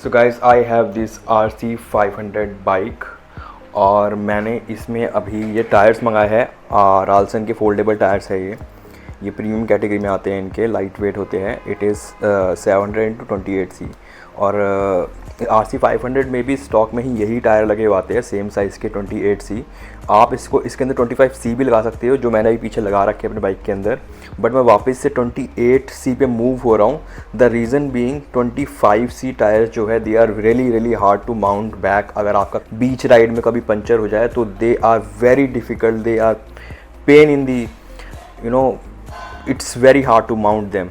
So guys I have this RC500 bike और मैंने इसमें अभी ये टायर्स मंगाए हैं। राल्सन के फोल्डेबल टायर्स है ये प्रीमियम कैटेगरी में आते हैं, इनके लाइट वेट होते हैं। इट इज़ 700x28C और RC500 में भी स्टॉक में ही यही टायर लगे हुए आते हैं, सेम साइज़ के 28C। आप इसके अंदर 25C भी लगा सकते हो, जो मैंने अभी पीछे लगा रखे हैं अपने बाइक के अंदर, बट मैं वापस से 28C पे मूव हो रहा हूँ। The reason being 25C tyres जो है they are really hard to mount back. अगर आपका बीच राइड में कभी पंचर हो जाए तो they are very difficult, they are pain in the it's very hard to mount them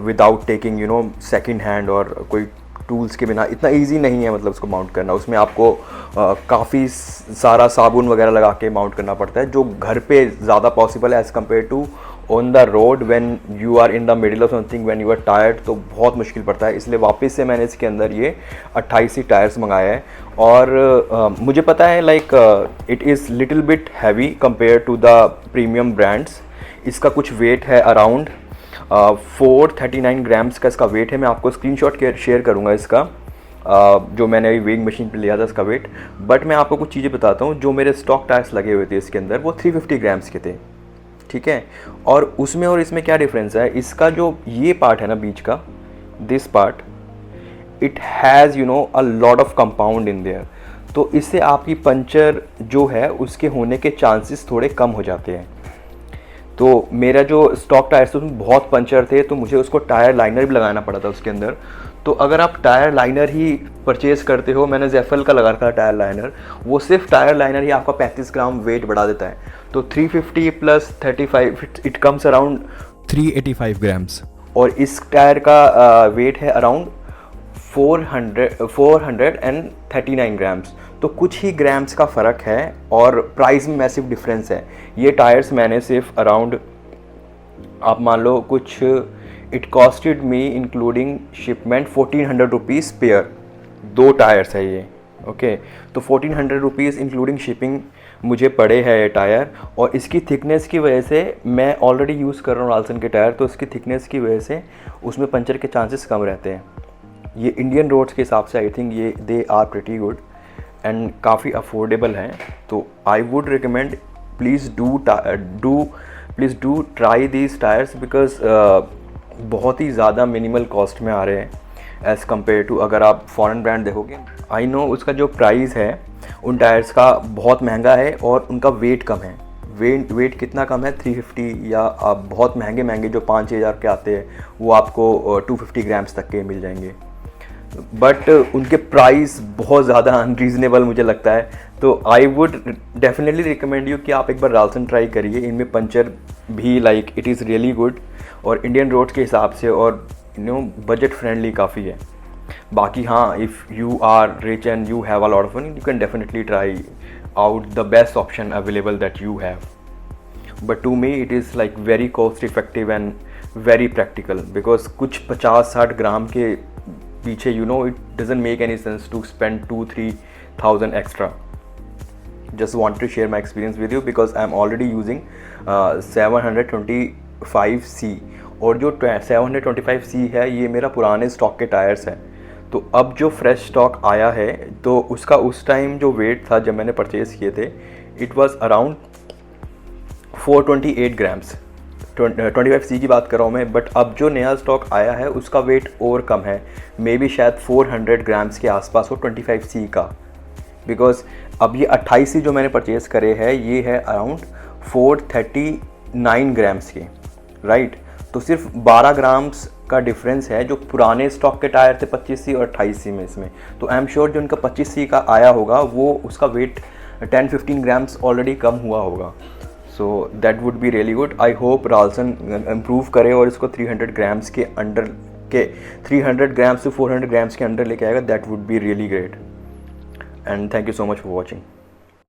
without taking second hand और कोई टूल्स के बिना इतना इजी नहीं है, मतलब उसको माउंट करना। उसमें आपको काफ़ी सारा साबुन वगैरह लगा के माउंट करना पड़ता है, जो घर पे ज़्यादा पॉसिबल है as compare to on the road when you are in the middle of something, when you are tired, तो बहुत मुश्किल पड़ता है। इसलिए वापस से मैंने इसके अंदर ये 28C टायर्स मंगाए हैं और मुझे पता है it is little bit heavy compare to the premium brands. इसका कुछ वेट है अराउंड 439 ग्राम्स का इसका वेट है। मैं आपको स्क्रीनशॉट शेयर करूंगा इसका, जो मैंने अभी वेइंग मशीन पे लिया था इसका वेट। बट मैं आपको कुछ चीज़ें बताता हूँ। जो मेरे स्टॉक टायर्स लगे हुए थे इसके अंदर वो 350 ग्राम्स के थे, ठीक है। और उसमें और इसमें क्या डिफरेंस है, इसका जो ये पार्ट है ना बीच का, this part, it has a lot of compound in their, तो इससे आपकी पंचर जो है उसके होने के चांसेस थोड़े कम हो जाते हैं। तो मेरा जो स्टॉक टायर्स थे उसमें बहुत पंचर थे, तो मुझे उसको टायर लाइनर भी लगाना पड़ा था उसके अंदर। तो अगर आप टायर लाइनर ही परचेज़ करते हो, मैंने जेफल का लगा रखा टायर लाइनर, वो सिर्फ टायर लाइनर ही आपका 35 ग्राम वेट बढ़ा देता है। तो 350 plus 35 it comes around 385 grams, और इस टायर का वेट है अराउंड 439 ग्राम्स। तो कुछ ही ग्राम्स का फ़र्क है और प्राइस में मैसिव डिफरेंस है। ये टायर्स मैंने सिर्फ अराउंड, आप मान लो कुछ, it costed me including shipment 1400 rupees pair. 2 tyres है ये, ओके। तो 1400 रुपीज़ इंक्लूडिंग शिपिंग मुझे पड़े हैं ये टायर। और इसकी थिकनेस की वजह से, मैं ऑलरेडी यूज़ कर रहा हूँ राल्सन के टायर, तो इसकी थिकनेस की वजह से उसमें पंचर के चांसेस कम रहते हैं। ये इंडियन रोड्स के हिसाब से आई थिंक ये they are pretty good and काफ़ी अफोर्डेबल हैं। तो I would recommend please do try these tyres, because बहुत ही ज़्यादा मिनिमल कॉस्ट में आ रहे हैं एज़ कम्पेयर टू अगर आप फॉरेन ब्रांड देखोगे। आई नो उसका जो प्राइस है उन टायर्स का बहुत महंगा है और उनका वेट कम है। वेट कितना कम है, 350, या आप बहुत महंगे जो 5-6 हज़ार के आते हैं वो आपको 250 ग्राम्स तक के मिल जाएंगे, बट उनके प्राइस बहुत ज़्यादा अनरीज़नेबल मुझे लगता है। तो I would definitely recommend you कि आप एक बार राल्सन ट्राई करिए। इनमें पंचर भी इट इज़ रियली गुड और इंडियन रोड्स के हिसाब से और बजट फ्रेंडली काफ़ी है। बाकी हाँ, if you are rich and you have a lot of money, you can definitely try out the best option available that you have. But to me it is very cost effective and very practical, because कुछ 50-60 ग्राम के पीछे it doesn't make any sense to spend 2-3,000 extra. Just want to share my experience with you because I'm already using 725C, और जो 725C है ये मेरा पुराने stock के टायर्स हैं। तो अब जो फ्रेश स्टॉक आया है तो उसका उस टाइम जो वेट था जब मैंने परचेज़ किए थे, it was around 428 grams. 25C की बात कर रहा हूँ मैं, बट अब जो नया स्टॉक आया है उसका वेट और कम है, मे बी शायद 400 ग्राम्स के आसपास हो 25C का। बिकॉज अब ये 28C जो मैंने परचेज़ करे हैं ये है अराउंड 439 ग्राम्स के, राइट। तो सिर्फ 12 ग्राम्स का डिफरेंस है जो पुराने स्टॉक के टायर थे 25C और 28C में इसमें। तो आई एम श्योर जो उनका 25C का आया होगा वो उसका वेट 10-15 ग्राम्स ऑलरेडी कम हुआ होगा। So that would be really good. I hope Ralson improve करे और इसको 300 ग्राम्स के अंडर के 300 ग्राम्स से 400 ग्राम्स के अंडर लेके आएगा। That would be really great and thank you so much for watching.